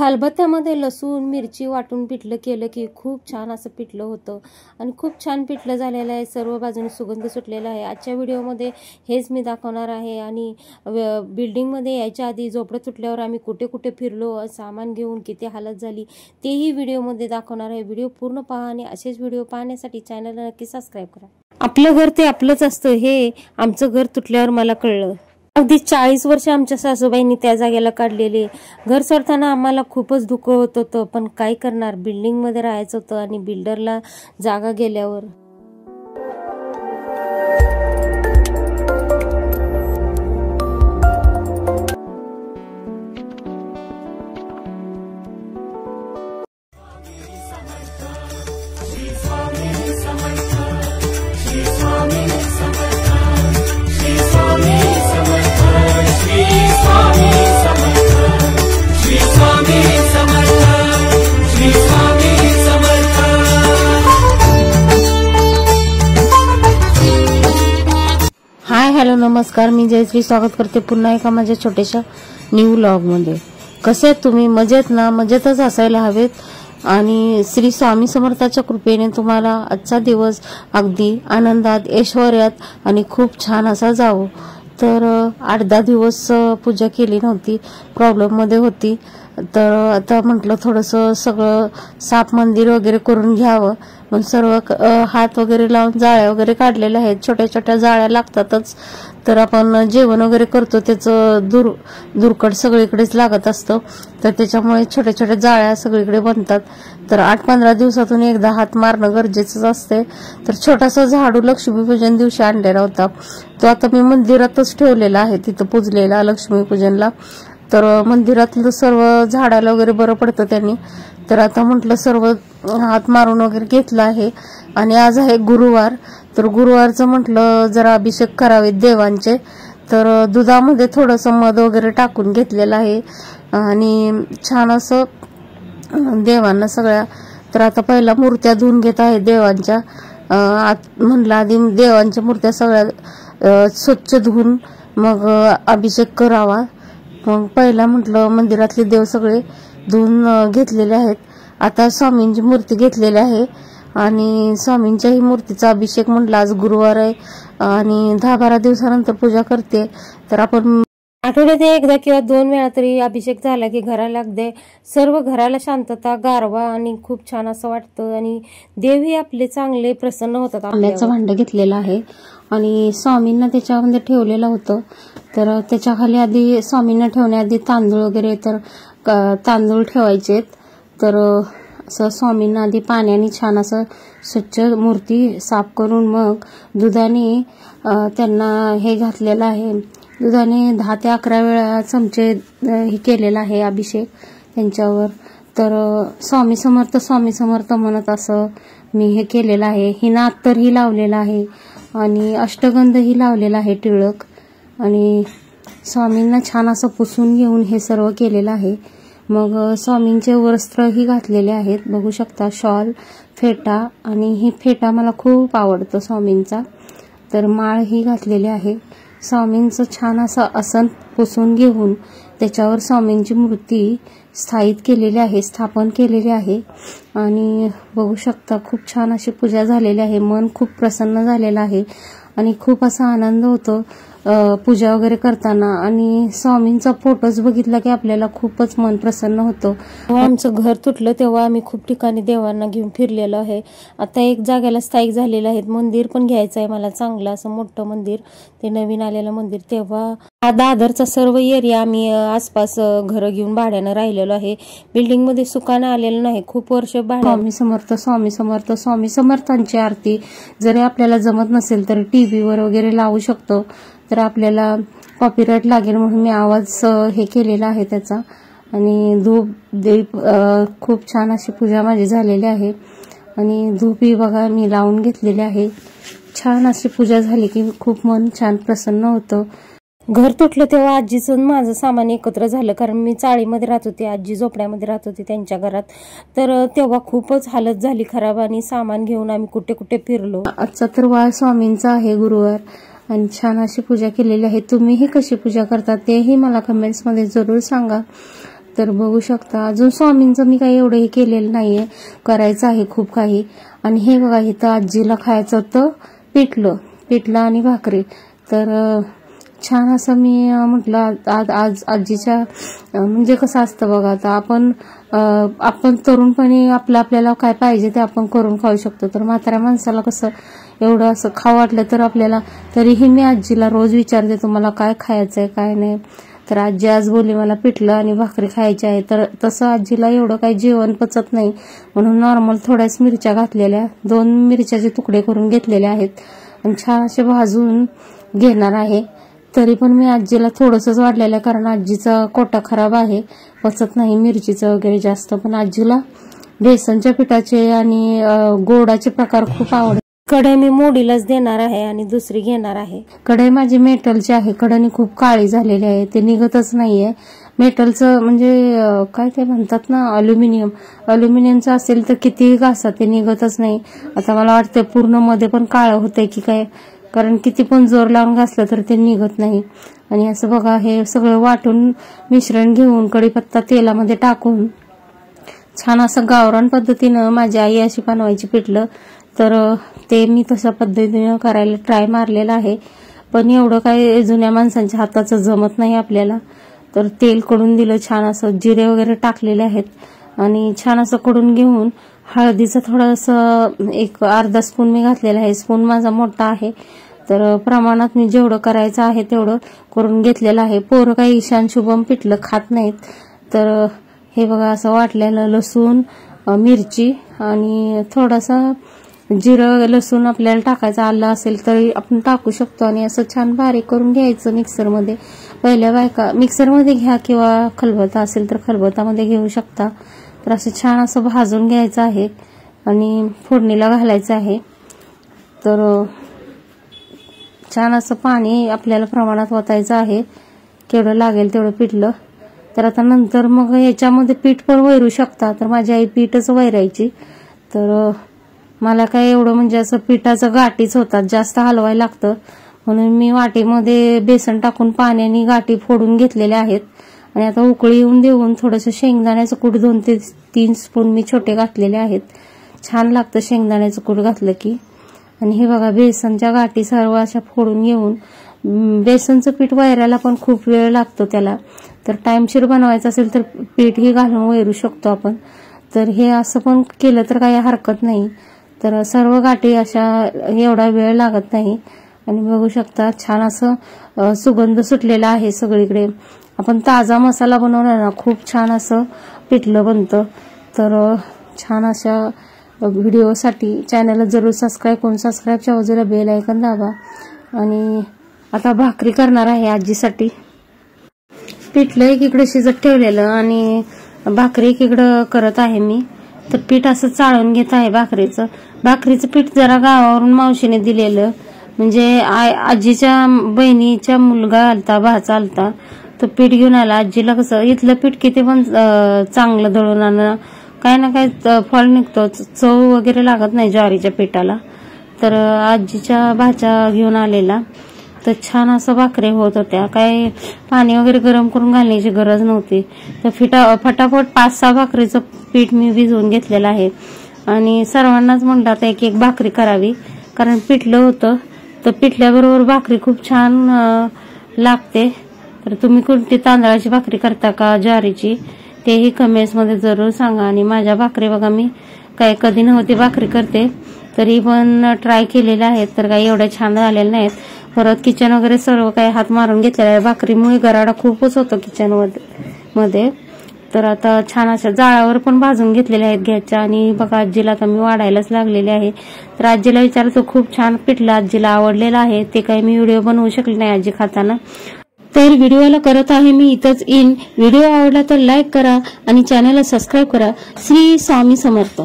खलबत्त्यामध्ये लसूण मिरची वाटून पिठलं केलं की खूप छान असं पिठलं होतं आणि खूप छान पिठलं झालेलं आहे. सर्व बाजूने सुगंध सुटलेला आहे. आजच्या व्हिडिओमध्ये हेच मी दाखवणार आहे. आणि बिल्डिंगमध्ये यायच्या आधी झोपडं तुटल्यावर आम्ही कुठे कुठे फिरलो, सामान घेऊन किती हालत झाली तेही व्हिडिओमध्ये दाखवणार आहे. व्हिडिओ पूर्ण पहा आणि असेच व्हिडिओ पाहण्यासाठी चॅनलला नक्की सबस्क्राईब करा. आपलं घर ते आपलंच असतं हे आमचं घर तुटल्यावर मला कळलं. अगदी 40 वर्ष आमच्या सासूबाईंनी त्या जागेला काढलेले. घर सोडताना आम्हाला खूपच दुःख होत होतं, पण काय करणार, बिल्डिंग मध्ये राहायचं होतं आणि बिल्डरला जागा गेल्यावर. हाय हॅलो नमस्कार, मी जयश्री स्वागत करते पुन्हा एका माझ्या छोट्याशा न्यू व्लॉग मध्ये. कसे आहेत तुम्ही? मजेत ना? मजेतच असायला हवेत. आणि श्री स्वामी समर्थाच्या कृपेने तुम्हाला आजचा दिवस अगदी आनंदात, ऐश्वर्यात आणि खूप छान असा जावो. तर 8-10 दिवस पूजा केली नव्हती, प्रॉब्लेम मध्ये होती. तर आता म्हटलं थोडंसं सगळं साफ मंदिर वगैरे करून घ्यावं. मग सर्व हात वगैरे लावून जाळ्या वगैरे काढलेल्या आहेत. छोट्या छोट्या जाळ्या लागतातच. तर आपण जेवण वगैरे करतो त्याचं दुर्कट सगळीकडेच लागत असतं. तर त्याच्यामुळे छोट्या छोट्या जाळ्या सगळीकडे बनतात. तर 8-15 दिवसातून एकदा हात मारणं गरजेचंच असते. तर छोटासा झाडू लक्ष्मीपूजन दिवशी आणलेला होता. तो आता मी मंदिरातच ठेवलेला आहे, तिथं पूजलेला लक्ष्मीपूजनला. तर मंदिरातलं सर्व झाडाला वगैरे बरं पडतं त्यांनी. तर आता म्हटलं सर्व हात मारून वगैरे घेतला आहे. आणि आज आहे गुरुवार. तर गुरुवारचं म्हटलं जरा अभिषेक करावे देवांचे. तर दुधामध्ये थोडंसं मध वगैरे टाकून घेतलेलं आहे आणि छान असं देवांना सगळ्या. तर आता पहिला मूर्त्या धुवून घेत आहे देवांच्या. म्हणलं आधी देवांच्या मूर्त्या सगळ्या स्वच्छ धुवून मग अभिषेक करावा. मग पहिला म्हटलं मंदिरातले देव सगळे धुवून घेतलेले आहेत. आता स्वामींची मूर्ती घेतलेली आहे आणि स्वामींच्याही मूर्तीचा अभिषेक म्हटलं आज गुरुवार आहे आणि 10-12 दिवसानंतर पूजा करते. तर आपण आठवड्यात एकदा किंवा 2 वेळा तरी अभिषेक झाला की घराला अगदी सर्व घराला शांतता, गारवा आणि खूप छान असं वाटतं. आणि देवही आपले चांगले प्रसन्न होतात. आंब्याचं भांड घेतलेलं आहे आणि स्वामींना त्याच्यामध्ये ठेवलेलं होतं. तर त्याच्या खाली आधी स्वामींना ठेवण्याआधी तांदूळ वगैरे, तर तांदूळ ठेवायचे. तर असं स्वामींना आधी पाण्याने छान असं स्वच्छ मूर्ती साफ करून मग दुधाने त्यांना हे घातलेलं आहे. दुधाने 10 ते 11 वेळा चमचे हे केलेला आहे अभिषेक त्यांच्यावर. तर स्वामी समर्थ स्वामी समर्थ म्हणत असं मी हे केलेलं आहे. हिना अत्तरही लावलेला आहे आणि अष्टगंधही लावलेला आहे, टिळक. आणि स्वामींना छान असं पुसून घेऊन हे सर्व केलेलं आहे. मग स्वामींचे वस्त्रही घातलेले आहेत, बघू शकता, शॉल, फेटा. आणि ही फेटा मला खूप आवडतो स्वामींचा. तर माळ ही घातलेली आहे. स्वामींचं छान असं आसन पुसून घेऊन त्याच्यावर स्वामींची मूर्ती स्थायित केलेली आहे, स्थापन केलेली आहे. आणि बघू शकता खूप छान अशी पूजा झालेली आहे. मन खूप प्रसन्न झालेलं आहे आणि खूप असा आनंद होतो पूजा वगैरे करताना. आणि स्वामींचा फोटोच बघितला की आपल्याला खूपच मन प्रसन्न होतं. आमचं घर तुटलं तेव्हा आम्ही खूप ठिकाणी देवांना घेऊन फिरलेलो आहे. आता एक जागेला स्थायिक झालेलं आहे. मंदिर पण घ्यायचं आहे मला, चांगलं असं मोठं मंदिर, ते नवीन आलेलं मंदिर. तेव्हा दादरचा सर्व एरिया आम्ही आसपास घरं घेऊन भाड्यानं राहिलेलो आहे. बिल्डिंग मध्ये सुखानं आलेलं नाही, खूप वर्ष भाडं. स्वामी समर्थ स्वामी समर्थ स्वामी समर्थांची आरती जरी आपल्याला जमत नसेल तर टीव्हीवर वगैरे लावू शकतो. तर आपल्याला कॉपीराईट लागेल म्हणून मी आवाज हे केलेला आहे त्याचा. आणि धूप दीप खूप छान अशी पूजा माझी झालेली आहे. आणि धूपही बघा मी लावून घेतलेली आहे. छान अशी पूजा झाली की खूप मन छान प्रसन्न होतं. घर तुटलं तेव्हा आजीचं माझं सामान एकत्र झालं, कारण मी चाळीमध्ये राहत होते, आजी झोपड्यामध्ये राहत होती त्यांच्या घरात. तर तेव्हा खूपच हालत झाली खराब आणि सामान घेऊन आम्ही कुठे कुठे फिरलो. आजचा तर वार स्वामींचा आहे, गुरुवार. आणि छान अशी पूजा केलेली आहे. तुम्हीही कशी पूजा करता तेही मला कमेंट्स मध्ये जरूर सांगा. तर बघू शकता अजून स्वामींचं मी काही एवढं हे केलेलं नाहीये, करायचं आहे खूप काही. आणि हे बघा इथं आजीला खायचं होतं पिठलं आणि भाकरी. तर छान असं मी म्हटलं आज आजीच्या म्हणजे कसं असतं बघा, आता आपण तरुणपणी आपल्याला काय पाहिजे ते आपण करून खाऊ शकतो. तर म्हाताऱ्या माणसाला कसं एवढं असं खाऊ वाटलं तर आपल्याला, तरीही मी आजीला रोज विचारते तुम्हाला काय खायचंय काय नाही. तर आजी आज बोलली मला पिठलं आणि भाकरी खायची आहे. तर तसं आजीला एवढं काही जेवण पचत नाही म्हणून नॉर्मल थोड्याच मिरच्या घातलेल्या, 2 मिरच्याचे तुकडे करून घेतलेले आहेत आणि छान असे भाजून घेणार आहे. तरी पण मी आजीला थोडंसंच वाढलेलं आहे कारण आजीचा कोटा खराब आहे, पचत नाही मिरचीचं वगैरे जास्त. पण आजीला बेसनच्या पिठाचे आणि गोडाचे प्रकार खूप आवडतात. कढई मी मोडीलाच देणार आहे आणि दुसरी घेणार आहे. कढई माझी मेटलची आहे, कढई खूप काळी झालेली आहे, ते निघतच नाहीये. मेटलचं म्हणजे काय ते म्हणतात ना अल्युमिनियमचं असेल तर किती घासा ते निघतच नाही. आता मला वाटतं पूर्ण मध्ये पण काळं होतंय की काय, कारण किती पण जोर लावून घासलं तर ते निघत नाही. आणि असं बघा हे सगळं वाटून मिश्रण घेऊन कढीपत्ता तेलामध्ये टाकून छान असं गावरान पद्धतीनं माझी आई अशी बनवायची पिठलं. तर ते मी तशा पद्धतीनं करायला ट्राय मारलेला आहे, पण एवढं काही जुन्या माणसांच्या हाताचं जमत नाही आपल्याला. तर तेल कडून दिलं, छान असं जिरे वगैरे टाकलेले आहेत आणि छान असं कडून घेऊन हळदीचं थोडंसं एक अर्धा स्पून मी घातलेला आहे. स्पून माझा मोठा आहे तर प्रमाणात मी जेवढं करायचं आहे तेवढं करून घेतलेलं आहे. पोरं काही ईशान शुभम पिठलं खात नाहीत. तर हे बघा असं वाटलेलं लसूण, मिरची आणि थोडासा जिरं, लसूण आपल्याला टाकायचं, आलं असेल तरी आपण टाकू शकतो आणि असं छान बारीक करून घ्यायचं मिक्सरमध्ये. पहिल्या बायका मिक्सरमध्ये घ्या किंवा खलबत्ता असेल तर खलबत्तामध्ये घेऊ शकता. तर असं छान असं भाजून घ्यायचं आहे आणि फोडणीला घालायचं आहे. तर छान असं पाणी आपल्याला प्रमाणात ओतायचं आहे, केवढं लागेल तेवढं पिठलं. तर आता नंतर मग याच्यामध्ये पीठ पण वैरू शकता. तर माझी आई पीठच वैरायची, तर मला काय एवढं म्हणजे असं पिठाचं गाठीच होतात, जास्त हलवायला लागतं म्हणून मी वाटीमध्ये बेसन टाकून पाण्याने गाठी फोडून घेतलेल्या आहेत. आणि आता उकळी येऊन देऊन थोडंसं शेंगदाण्याचं कूट 2 ते 3 स्पून मी छोटे घातलेले आहेत. छान लागतं शेंगदाण्याचं कूट घातलं की. आणि हे बघा बेसनच्या गाठी सर्व अशा फोडून घेऊन, बेसनचं पीठ वैरायला पण खूप वेळ लागतो त्याला. तर टाइमशीर बनवायचं असेल तर पीठही घालून वैरू शकतो आपण. तर हे असं पण केलं तर काही हरकत नाही. तर सर्व गाठी अशा एवढा वेळ लागत नाही. आणि बघू शकता छान असं सुगंध सुटलेला आहे सगळीकडे. आपण ताजा मसाला बनवला ना खूप छान असं पिठलं बनतं. तर छान अशा व्हिडिओसाठी चॅनलला जरूर सबस्क्राईब करून सबस्क्राईबच्या बाजूला बेल आयकॉन दाबा. आणि आता भाकरी करणार आहे आजीसाठी. पिठलं एकीकडे शिजत ठेवलेलं आणि भाकरी एकीकडं करत आहे मी. तर पीठ असं चाळून घेत आहे भाकरीचं पीठ जरा गावावरून मावशीने दिलेलं, म्हणजे आजीच्या बहिणीच्या मुलगा आलता, भाचा आलता, तो पीठ घेऊन आला. आजीला कसं इथलं पीठ किती पण चांगलं दळून आणणं काय ना काय फळ निघतो, चव वगैरे लागत नाही ज्वारीच्या पिठाला. तर आजीच्या भाचा घेऊन आलेला, तर छान असं भाकरी होत होत्या. काय पाणी वगैरे गरम करून घालण्याची गरज नव्हती. तर फटाफट 5-6 भाकरीचं पीठ मी भिजवून घेतलेलं आहे. आणि सर्वांनाच म्हणतात एक एक भाकरी करावी, कारण पिठलं होतं. तर पिठल्याबरोबर भाकरी खूप छान लागते. तर तुम्ही कोणती तांदळाची भाकरी करता का ज्वारीची, तेही कमेंट्समध्ये जरूर सांगा. आणि माझ्या भाकरी बघा मी काय कधी नव्हती भाकरी करते, तरी पण ट्राय केलेल्या आहेत. तर काही एवढ्या छान झालेल्या नाहीत. परत किचन वगैरे सर्व काही हात मारून घेतलेला आहे. भाकरीमुळे गराडा खूपच होतो किचन मध्ये. तर आता छान अशा जाळावर पण भाजून घेतलेल्या आहेत गॅसच्या. आणि बघा आजीला आता मी वाढायलाच लागलेले आहे. तर आजीला विचारतो खूप छान पिठलं आजीला आवडलेलं आहे. ते काही मी व्हिडिओ बनवू शकले नाही आजी खाताना. तर व्हिडिओला करत आहे मी इथंच इन. व्हिडिओ आवडला तर लाईक करा आणि चॅनलला सबस्क्राईब करा. श्री स्वामी समर्थ.